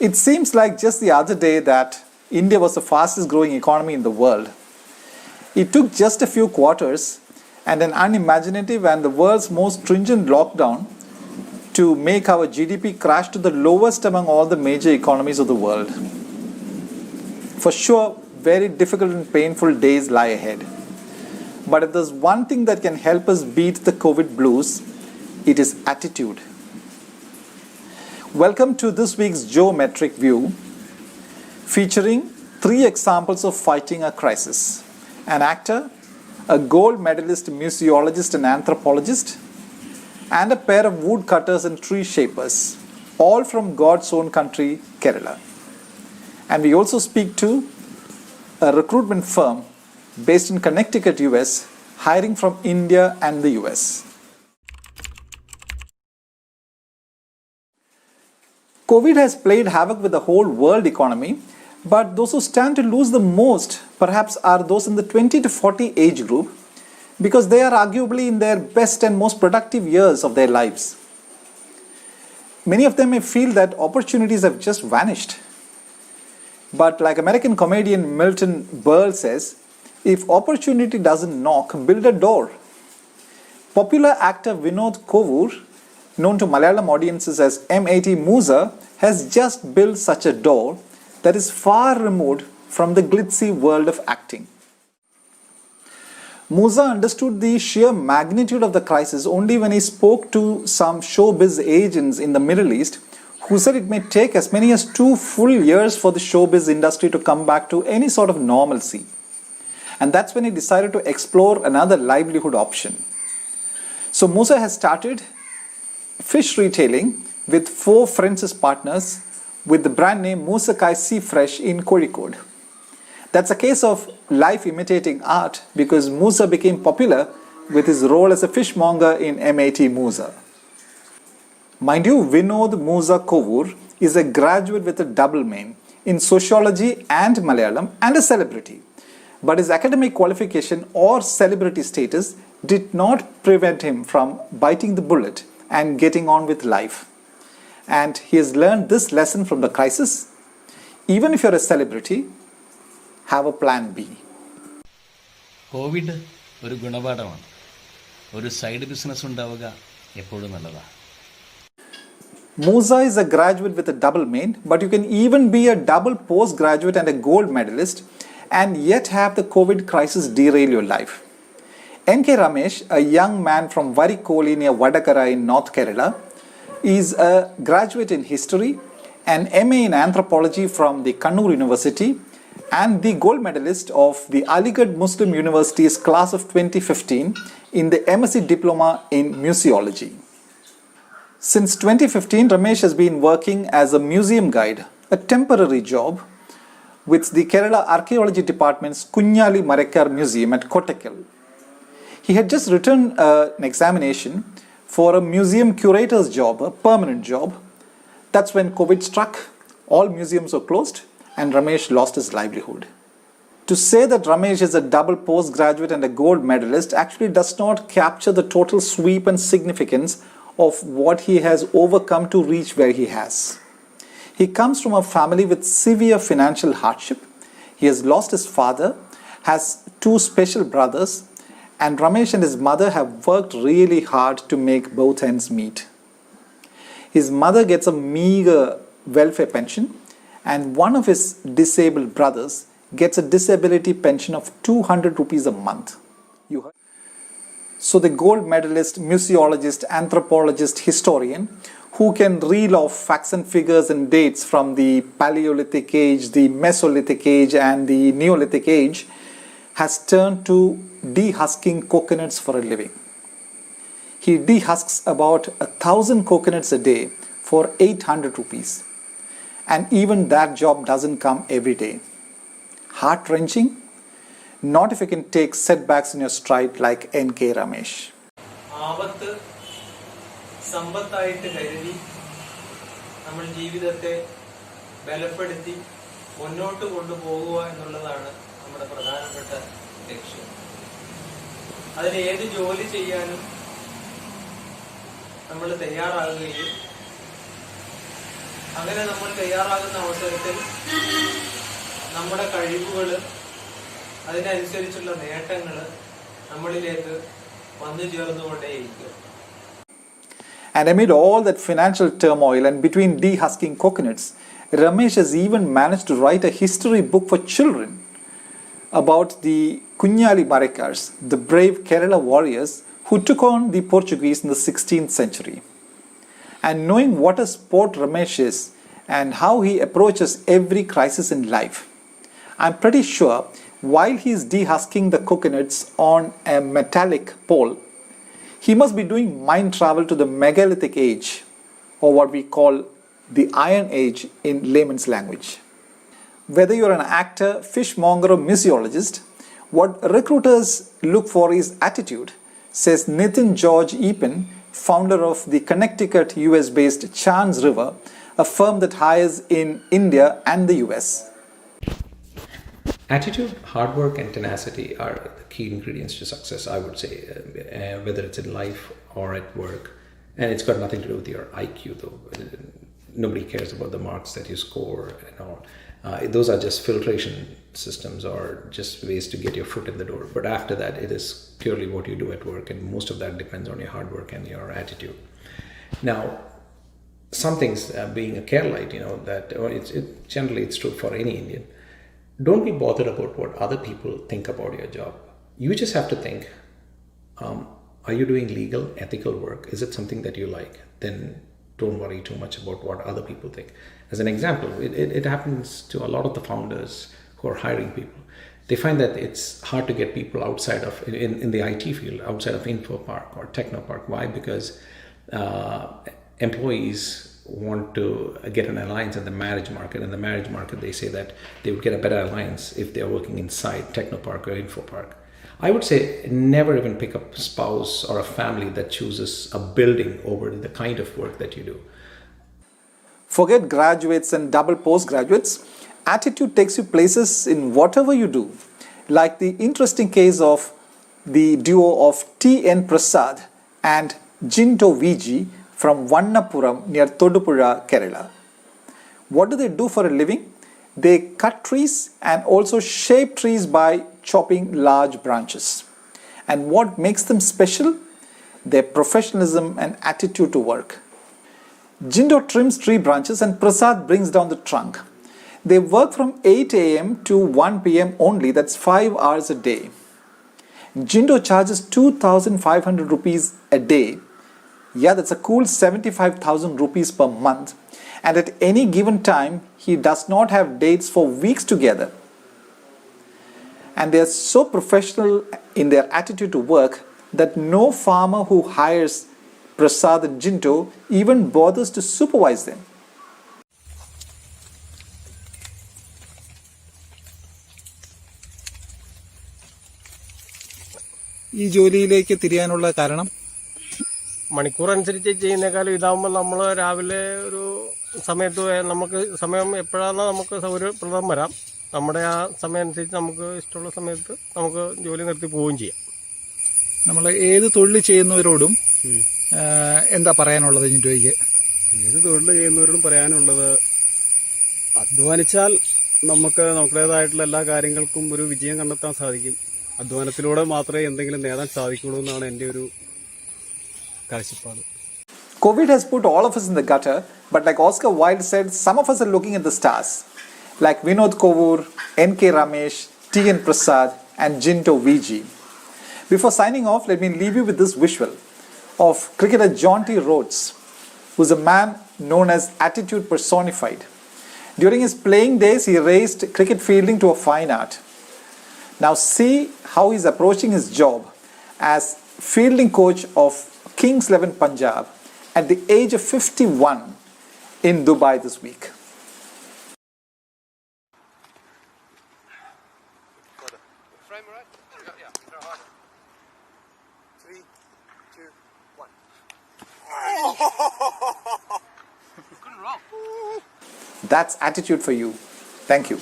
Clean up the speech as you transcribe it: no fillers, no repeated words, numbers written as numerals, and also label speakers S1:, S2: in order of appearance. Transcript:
S1: It seems like just the other day that India was the fastest growing economy in the world. It took just a few quarters and an unimaginative and the world's most stringent lockdown to make our GDP crash to the lowest among all the major economies of the world. For sure, very difficult and painful days lie ahead. But if there's one thing that can help us beat the COVID blues, it is attitude. Welcome to this week's Geometric View, featuring 3 examples of fighting a crisis: an actor, a gold medalist museologist and anthropologist, and a pair of woodcutters and tree shapers, all from God's own country, Kerala. And we also speak to a recruitment firm based in Connecticut, US, hiring from India and the US. COVID has played havoc with the whole world economy, but those who stand to lose the most perhaps are those in the 20 to 40 age group, because they are arguably in their best and most productive years of their lives. Many of them may feel that opportunities have just vanished. But like American comedian Milton Berle says, if opportunity doesn't knock, build a door. Popular actor Vinod Kovur, known to Malayalam audiences as M.A.T. Musa, has just built such a door that is far removed from the glitzy world of acting. Musa understood the sheer magnitude of the crisis only when he spoke to some showbiz agents in the Middle East who said it may take as many as 2 full years for the showbiz industry to come back to any sort of normalcy. And that's when he decided to explore another livelihood option. So Musa has started fish retailing with 4 friends as partners with the brand name Musa Kai Sea Fresh in Kozhikode. That's a case of life imitating art, because Musa became popular with his role as a fishmonger in M.A.T. Musa. Mind you, Vinod Musa Kovur is a graduate with a double main in sociology and Malayalam and a celebrity. But his academic qualification or celebrity status did not prevent him from biting the bullet and getting on with life. And he has learned this lesson from the crisis: even if you're a celebrity, have a plan B.
S2: Covid ഒരു ഗുണപാഠമാണ്. ഒരു side business ഉണ്ടാവുക എപ്പോഴും നല്ലതാണ്.
S1: Musa is a graduate with a double main, but you can even be a double postgraduate and a gold medalist and yet have the COVID crisis derail your life. N.K. Ramesh, a young man from Varikoli near Vadakara in North Kerala, is a graduate in history and MA in anthropology from the Kannur University and the gold medalist of the Aligarh Muslim University's class of 2015 in the MSc Diploma in Museology. Since 2015, Ramesh has been working as a museum guide, a temporary job, with the Kerala Archaeology Department's Kunyali Marakkar Museum at Kottakkal. He had just written an examination for a museum curator's job, a permanent job. That's when COVID struck, all museums were closed, and Ramesh lost his livelihood. To say that Ramesh is a double postgraduate and a gold medalist actually does not capture the total sweep and significance of what he has overcome to reach where he has. He comes from a family with severe financial hardship. He has lost his father, has 2 special brothers, and Ramesh and his mother have worked really hard to make both ends meet. His mother gets a meager welfare pension, and one of his disabled brothers gets a disability pension of 200 rupees a month. You heard? So the gold medalist, museologist, anthropologist, historian, who can reel off facts and figures and dates from the Paleolithic age, the Mesolithic age, and the Neolithic age, has turned to dehusking coconuts for a living. He dehusks about 1,000 coconuts a day for 800 rupees. And even that job doesn't come every day. Heart-wrenching? Not if you can take setbacks in your stride like N.K. Ramesh.
S3: ആപത്ത് സമ്പത്തായിട്ട് കരുതി നമ്മൾ ജീവിതത്തെ ബലപ്പെടുത്തി മുന്നോട്ട് കൊണ്ടുപോകുക എന്നുള്ളതാണ് നമ്മുടെ പ്രധാനപ്പെട്ട ലക്ഷ്യം. അതിന് ഏത് ജോലി ചെയ്യാനും നമ്മൾ തയ്യാറാകുകയും അങ്ങനെ നമ്മൾ തയ്യാറാകുന്ന അവസരത്തിൽ നമ്മുടെ കഴിവുകൾ, അതിനനുസരിച്ചുള്ള നേട്ടങ്ങൾ നമ്മളിലേക്ക് വന്നു ചേർന്നുകൊണ്ടേയിരിക്കും.
S1: And amid all that financial turmoil and between de-husking coconuts, Ramesh has even managed to write a history book for children about the Kunyali Marikkars, the brave Kerala warriors who took on the Portuguese in the 16th century. And knowing what a sport Ramesh is and how he approaches every crisis in life, I'm pretty sure while he is de-husking the coconuts on a metallic pole, he must be doing mind travel to the megalithic age, or what we call the Iron Age in layman's language. Whether you're an actor, fishmonger, or missiologist, what recruiters look for is attitude, says Nitin George Epen, founder of the Connecticut US-based Chance River, a firm that hires in India and the US.
S4: Attitude, hard work, and tenacity are the key ingredients to success, I would say, whether it's in life or at work. And it's got nothing to do with your IQ, though. Nobody cares about the marks that you score and all. Those are just filtration systems or just ways to get your foot in the door. But after that, it is purely what you do at work, and most of that depends on your hard work and your attitude. Now, some things, being a Keralite, that generally it's true for any Indian. Don't be bothered about what other people think about your job. You just have to think, are you doing legal, ethical work? Is it something that you like? Then don't worry too much about what other people think. As an example, it happens to a lot of the founders who are hiring people. They find that it's hard to get people outside of, in the IT field, outside of InfoPark or Technopark. Why? Because employees want to get an alliance in the marriage market. In the marriage market, they say that they would get a better alliance if they're working inside Technopark or InfoPark. I would say never even pick up a spouse or a family that chooses a building over the kind of work that you do.
S1: Forget graduates and double postgraduates. Attitude takes you places in whatever you do. Like the interesting case of the duo of T.N. Prasad and Jinto Viji from Vannapuram near Todupuzha, Kerala. What do they do for a living? They cut trees and also shape trees by chopping large branches. And what makes them special? Their professionalism and attitude to work. Jindo trims tree branches and Prasad brings down the trunk. They work from 8 a.m. to 1 p.m. only, that's 5 hours a day. Jindo charges 2,500 rupees a day. Yeah, that's a cool 75,000 rupees per month. And at any given time, he does not have dates for weeks together. And they are so professional in their attitude to work that no farmer who hires Prasad and Jinto even bothers to supervise them.
S5: ഈ ജോലിയിലേക്ക് തിരിയാനുള്ള കാരണം?
S6: മണിക്കൂർ അനുസരിച്ച് ചെയ്യുന്നേക്കാളും ഇതാകുമ്പോൾ നമ്മൾ രാവിലെ ഒരു സമയത്ത് നമുക്ക് സമയം എപ്പോഴാണോ നമുക്ക് സൗകര്യപ്രദം വരാം, നമ്മുടെ ആ സമയം അനുസരിച്ച് നമുക്ക് ഇഷ്ടമുള്ള സമയത്ത് നമുക്ക് ജോലി നിർത്തി പോവുകയും ചെയ്യാം.
S5: നമ്മൾ ഏത് തൊഴിൽ ചെയ്യുന്നവരോടും എന്താ പറയാനുള്ളത് ജിൻഡോയ്ക്ക്?
S6: ഏത് തൊഴിൽ ചെയ്യുന്നവരോടും പറയാനുള്ളത്, അധ്വാനിച്ചാൽ നമുക്ക് നമ്മുടേതായിട്ടുള്ള എല്ലാ കാര്യങ്ങൾക്കും ഒരു വിജയം കണ്ടെത്താൻ സാധിക്കും. അധ്വാനത്തിലൂടെ മാത്രമേ എന്തെങ്കിലും നേടാൻ സാധിക്കുള്ളൂ എന്നാണ് എൻ്റെ ഒരു കാഴ്ചപ്പാട്.
S1: COVID has put all of us in the gutter, but like Oscar Wilde said, some of us are looking at the stars, like Vinod Kovur, N.K. Ramesh, T.N. Prasad, and Jinto Viji. Before signing off, let me leave you with this visual of cricketer John T. Rhodes, who's a man known as attitude personified. During his playing days, he raised cricket fielding to a fine art. Now see how he's approaching his job as fielding coach of Kings 11 Punjab at the age of 51 in Dubai this week. That's attitude for you. Thank you.